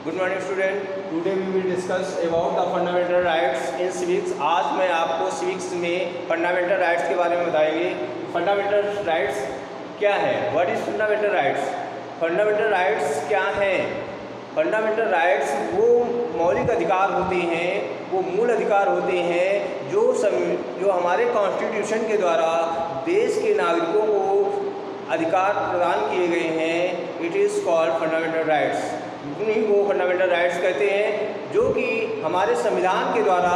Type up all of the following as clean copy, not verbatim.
Good morning student, today we will discuss about the fundamental rights in civics. आज मैं आपको civics में fundamental rights के बारे में बताएंगे। फंडामेंटल राइट्स क्या है, what is fundamental rights. Fundamental rights क्या हैं? फंडामेंटल राइट्स वो मौलिक अधिकार होते हैं, वो मूल अधिकार होते हैं जो हमारे कॉन्स्टिट्यूशन के द्वारा देश के नागरिकों को अधिकार प्रदान किए गए हैं। It is called fundamental rights. उन्हीं को फंडामेंटल राइट्स कहते हैं, जो कि हमारे संविधान के द्वारा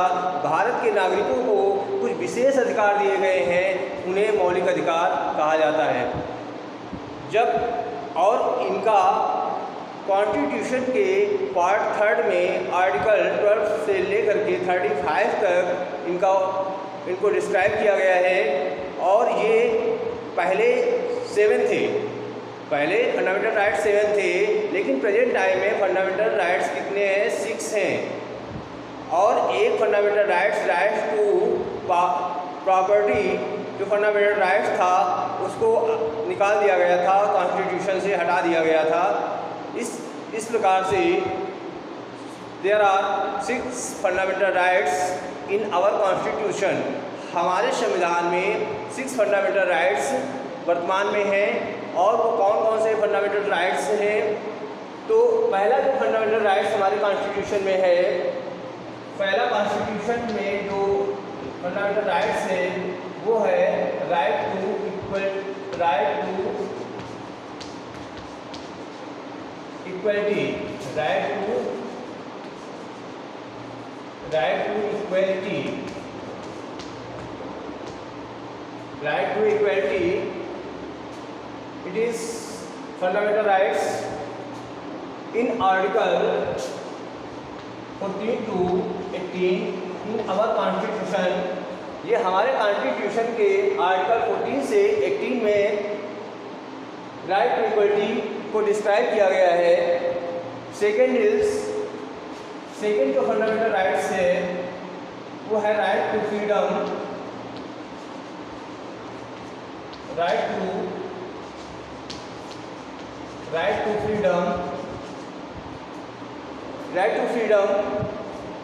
भारत के नागरिकों को कुछ विशेष अधिकार दिए गए हैं, उन्हें मौलिक अधिकार कहा जाता है। जब और इनका कॉन्स्टिट्यूशन के पार्ट 3 में आर्टिकल 12 से लेकर के 35 तक इनको डिस्क्राइब किया गया है। और ये पहले 7 थे, पहले फंडामेंटल राइट्स 7 थे, लेकिन प्रेजेंट टाइम में फंडामेंटल राइट्स कितने हैं? 6 हैं। और एक फंडामेंटल राइट्स टू प्रॉपर्टी, जो फंडामेंटल राइट्स था उसको निकाल दिया गया था, कॉन्स्टिट्यूशन से हटा दिया गया था। इस प्रकार से there are 6 fundamental rights in our constitution. हमारे संविधान में 6 फंडामेंटल राइट्स वर्तमान में हैं। और वो कौन कौन से फंडामेंटल राइट्स हैं? तो पहला जो फंडामेंटल राइट्स हमारे कॉन्स्टिट्यूशन में है, पहला कॉन्स्टिट्यूशन में जो फंडामेंटल राइट्स है वो है right to equality, right to equality, right to equality. It is fundamental rights in Article 14 to 18 in our Constitution। ये हमारे कॉन्स्टिट्यूशन के आर्टिकल 14 से 18 में राइट टू इक्वलिटी को डिस्क्राइब किया गया है। सेकेंड जो फंडामेंटल राइट्स है वो है right to freedom, right to freedom.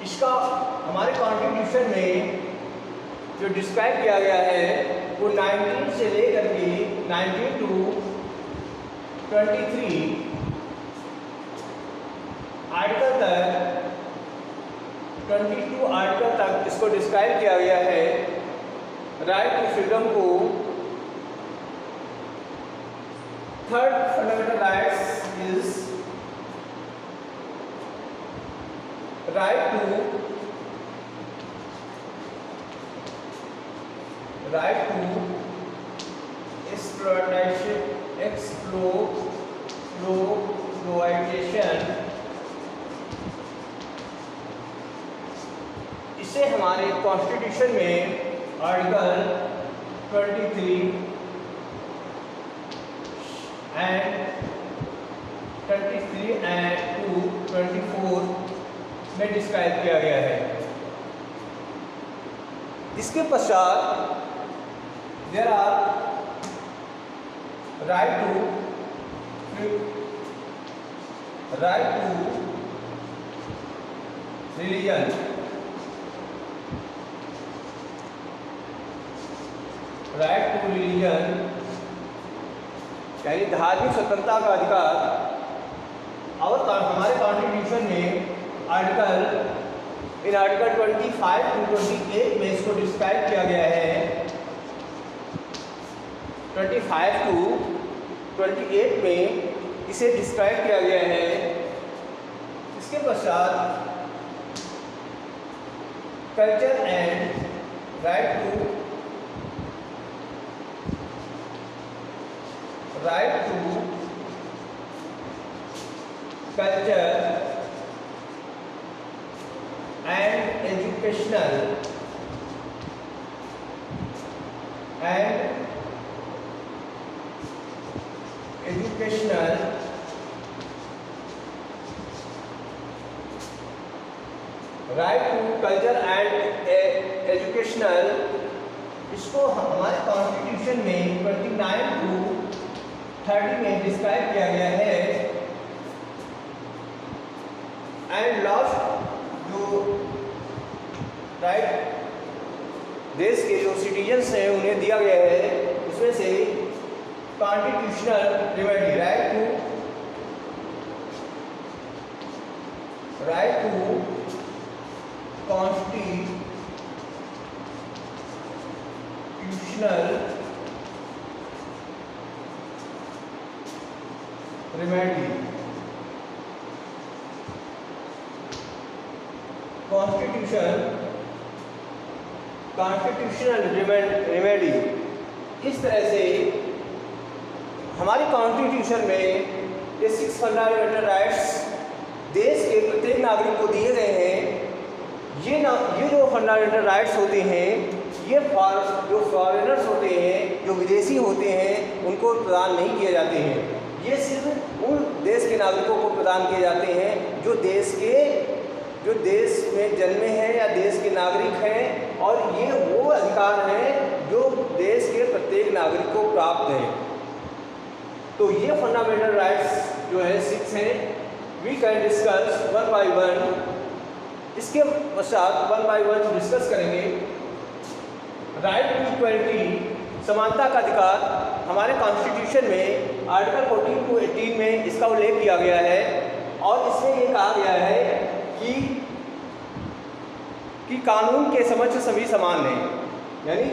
इसका हमारे कॉन्स्टिट्यूशन में जो डिस्क्राइब किया गया है वो 19 से लेकर के 19 टू 23 आर्टिकल तक, 22 आर्टिकल तक इसको डिस्क्राइब किया गया है। राइट टू फ्रीडम को third fundamental rights is right to exploitation. इसे हमारे कॉन्स्टिट्यूशन में आर्टिकल 23 एंड 2 24 में डिस्क्राइब किया गया है। इसके पश्चात there are right to religion, यानी धार्मिक स्वतंत्रता का अधिकार। और हमारे कॉन्स्टिट्यूशन में आर्टिकल 25 टू 28 में इसको डिस्क्राइब किया गया है। 25 टू 28 में इसे डिस्क्राइब किया गया है। इसके पश्चात culture and right to culture and educational right to culture and educational. इसको हमारे कॉन्स्टिट्यूशन में 29 टू 30 में डिस्क्राइब किया गया है। एंड लास्ट जो राइट देश के जो सिटीजन्स हैं उन्हें दिया गया है, उसमें से constitutional remedy right to constitutional remedy, constitutional remedy. इस तरह से हमारे कॉन्स्टिट्यूशन में ये 6 फंडामेंटल राइट्स देश के प्रत्येक नागरिक को दिए गए हैं। ये जो फंडामेंटल राइट्स होते हैं ये जो फॉरेनर्स होते हैं, जो विदेशी होते हैं, उनको प्रदान नहीं किए जाते हैं। ये सिर्फ उन देश के नागरिकों को प्रदान किए जाते हैं जो देश में जन्मे हैं या देश के नागरिक हैं, और ये वो अधिकार हैं जो देश के प्रत्येक नागरिक को प्राप्त हैं। तो ये फंडामेंटल राइट्स जो है 6 हैं। We can discuss one by one. इसके पश्चात वन बाय वन डिस्कस करेंगे। राइट टू इक्वलिटी, समानता का अधिकार, हमारे कॉन्स्टिट्यूशन में आर्टिकल 14 to 18 में इसका उल्लेख किया गया है, और इसमें ये कहा गया है कि कानून के समक्ष सभी समान हैं। यानी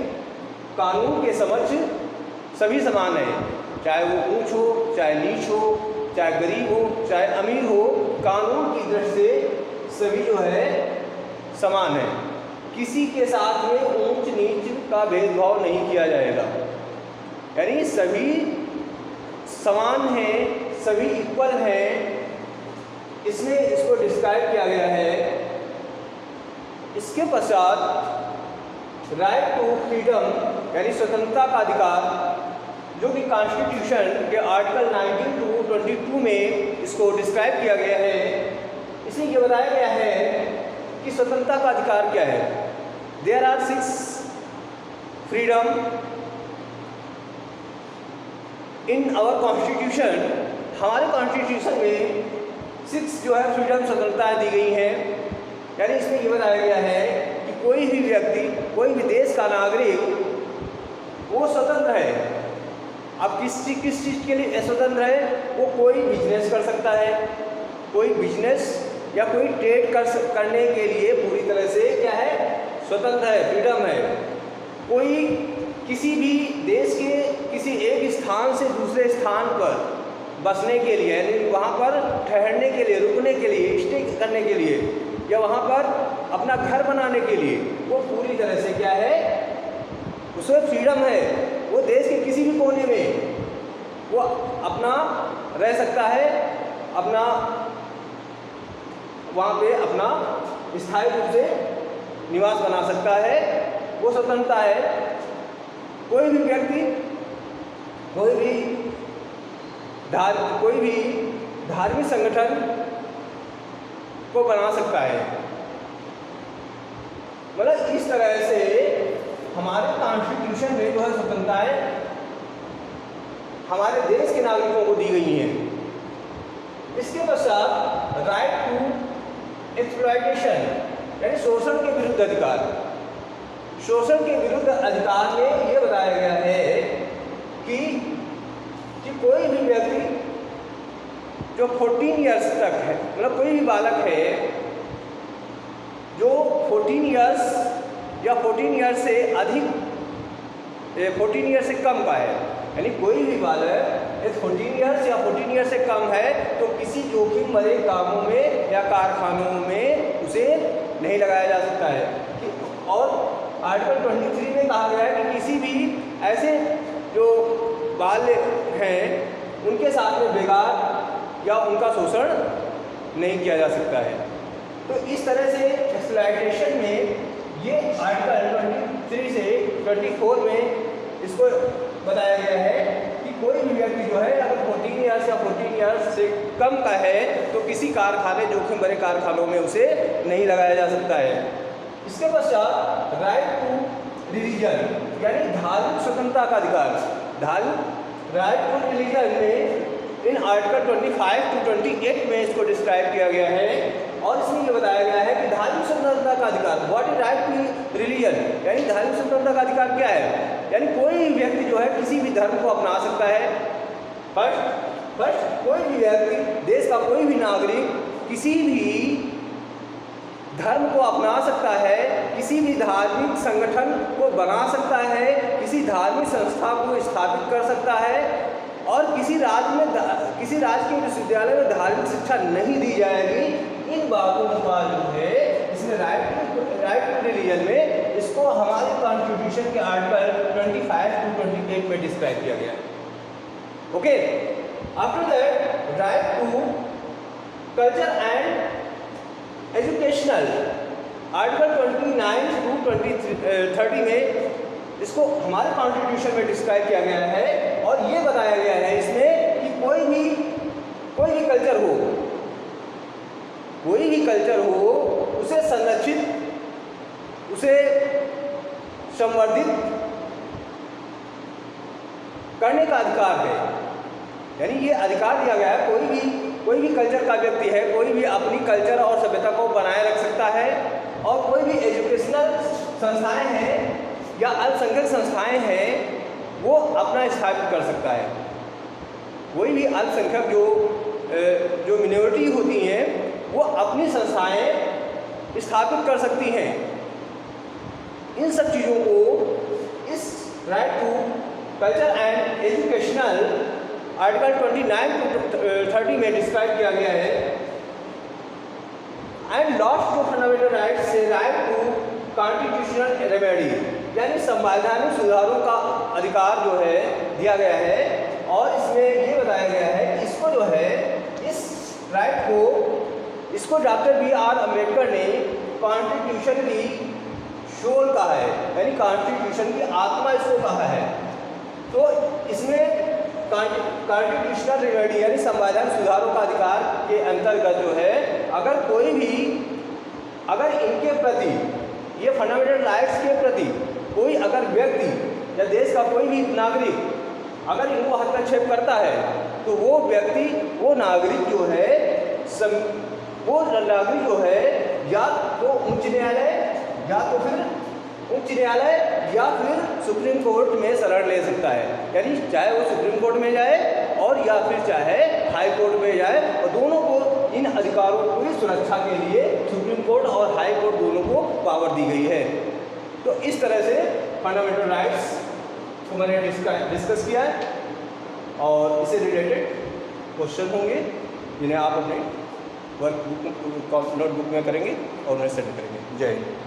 कानून के समक्ष सभी समान हैं, चाहे वो ऊंच हो, चाहे नीच हो, चाहे गरीब हो, चाहे अमीर हो, कानून की दृष्टि से सभी जो है समान है। किसी के साथ में ऊंच नीच का भेदभाव नहीं किया जाएगा। यानी सभी समान हैं, सभी इक्वल हैं। इसमें इसको डिस्क्राइब किया गया है। इसके पश्चात राइट टू फ्रीडम यानी स्वतंत्रता का अधिकार, जो कि कॉन्स्टिट्यूशन के आर्टिकल 19 to 22 में इसको डिस्क्राइब किया गया है। इसमें यह बताया गया है कि स्वतंत्रता का अधिकार क्या है। There are 6 freedom in our constitution. हमारे कॉन्स्टिट्यूशन में 6 जो है फ्रीडम, स्वतंत्रताएँ दी गई हैं। यानी इसमें ये बताया गया है कि कोई भी व्यक्ति, कोई भी देश का नागरिक वो स्वतंत्र है। अब किस चीज़ के लिए स्वतंत्र है? वो कोई बिजनेस कर सकता है, कोई बिजनेस या कोई ट्रेड करने के लिए पूरी तरह से क्या है, स्वतंत्र है, फ्रीडम है। कोई किसी भी देश के किसी एक स्थान से दूसरे स्थान पर बसने के लिए, यानी वहाँ पर ठहरने के लिए, रुकने के लिए, स्टे करने के लिए, या वहाँ पर अपना घर बनाने के लिए, वो पूरी तरह से क्या है, उसमें फ्रीडम है। वो देश के किसी भी कोने में वो अपना रह सकता है, अपना वहाँ पे अपना स्थायी रूप से निवास बना सकता है। वो स्वतंत्रता है। कोई भी व्यक्ति कोई भी धार्मिक संगठन को बना सकता है। मतलब इस तरह से हमारे कॉन्स्टिट्यूशन में जो है स्वतंत्रताएं हमारे देश के नागरिकों को दी गई हैं। इसके पश्चात राइट टू एक्सप्लॉयटेशन यानी शोषण के विरुद्ध अधिकार। शोषण के विरुद्ध अधिकार में ये बताया गया है कि कोई भी व्यक्ति जो 14 ईयर्स तक है, मतलब कोई भी बालक है जो 14 ईयर्स या 14 ईयर्स से अधिक, 14 ईयर्स से कम का है, यानी कोई भी बालक 14 ईयर्स या 14 ईयर्स से कम है तो किसी जोखिम भरे कामों में या कारखानों में उसे नहीं लगाया जा सकता है। और आर्टिकल 23 में कहा गया है कि किसी भी ऐसे जो बाल्य हैं उनके साथ में बेगार या उनका शोषण नहीं किया जा सकता है। तो इस तरह से एक्सप्लॉयटेशन में ये आर्टिकल 23 से 24 में इसको बताया गया है कि कोई भी व्यक्ति जो है अगर 14 ईयर्स या 14 ईयर्स से कम का है तो किसी कारखाने, जोखिम भरे कारखानों में उसे नहीं लगाया जा सकता है। इसके पश्चात राइट टू रिलीजन यानी धार्मिक स्वतंत्रता का अधिकार। राइट टू रिलीजन में इन आर्टिकल 25 to 28 में इसको डिस्क्राइब किया गया है। और का अधिकार। What is right to religion, यानी धार्मिक स्वतंत्रता का अधिकार क्या है? यानी कोई व्यक्ति जो है किसी भी धर्म को अपना सकता है। फर्स्ट कोई भी व्यक्ति, देश का कोई भी नागरिक किसी भी धर्म को अपना सकता है, किसी भी धार्मिक संगठन को बना सकता है, किसी धार्मिक संस्था को स्थापित कर सकता है, और किसी राज्य के विश्वविद्यालय में धार्मिक शिक्षा नहीं दी जाएगी। इन बातों का जो है इसमें राइट टू रिलीजन में इसको हमारे कॉन्स्टिट्यूशन के आर्टिकल 25 to 28 में डिस्क्राइब किया गया है। Okay, after that right to culture and educational, article 29 to 30 में इसको हमारे कॉन्स्टिट्यूशन में डिस्क्राइब किया गया है, और ये बताया गया है इसमें कि कोई भी कल्चर हो उसे संरक्षित, उसे संवर्धित करने का अधिकार है। यानी ये अधिकार दिया गया है, कोई भी कल्चर का व्यक्ति है, कोई भी अपनी कल्चर और सभ्यता को बनाए रख सकता है, और कोई भी एजुकेशनल संस्थाएं हैं या अल्पसंख्यक संस्थाएं हैं वो अपना स्थापित कर सकता है। कोई भी अल्पसंख्यक जो मिनोरिटी होती हैं वो अपनी संस्थाएं स्थापित कर सकती हैं। इन सब चीज़ों को इस right to culture and educational article 29 to 30 में डिस्क्राइब किया गया है। एंड लास्ट जो फंडामेंटल राइट्स से राइट टू कॉन्स्टिट्यूशनल रेमेडी, यानी संवैधानिक सुधारों का अधिकार जो है दिया गया है, और इसमें ये बताया गया है कि इसको जो है इस राइट को इसको डॉक्टर B.R. अम्बेडकर ने कॉन्स्टिट्यूशन की सोल कहा है, यानी कॉन्स्टिट्यूशन की आत्मा इसको कहा है। तो इसमें कॉन्स्टिट्यूशनल रेमेडी यानी संवैधानिक सुधारों का अधिकार के अंतर्गत जो है अगर इनके प्रति, ये फंडामेंटल राइट्स के प्रति कोई अगर व्यक्ति या देश का कोई भी नागरिक अगर इनको हस्तक्षेप करता है तो वो व्यक्ति, वो नागरिक जो है या तो उच्च न्यायालय या फिर सुप्रीम कोर्ट में शरण ले सकता है। यानी चाहे वो सुप्रीम कोर्ट में जाए और या फिर चाहे हाई कोर्ट में जाए, और दोनों को इन अधिकारों की सुरक्षा के लिए सुप्रीम कोर्ट और हाई कोर्ट दोनों को पावर दी गई है। तो इस तरह से फंडामेंटल राइट्स को मैंने डिस्कस किया है, और इससे रिलेटेड क्वेश्चन होंगे जिन्हें आप अपने वर्क बुक नोटबुक में करेंगे और उन्हें सेंड करेंगे। जय हिंद।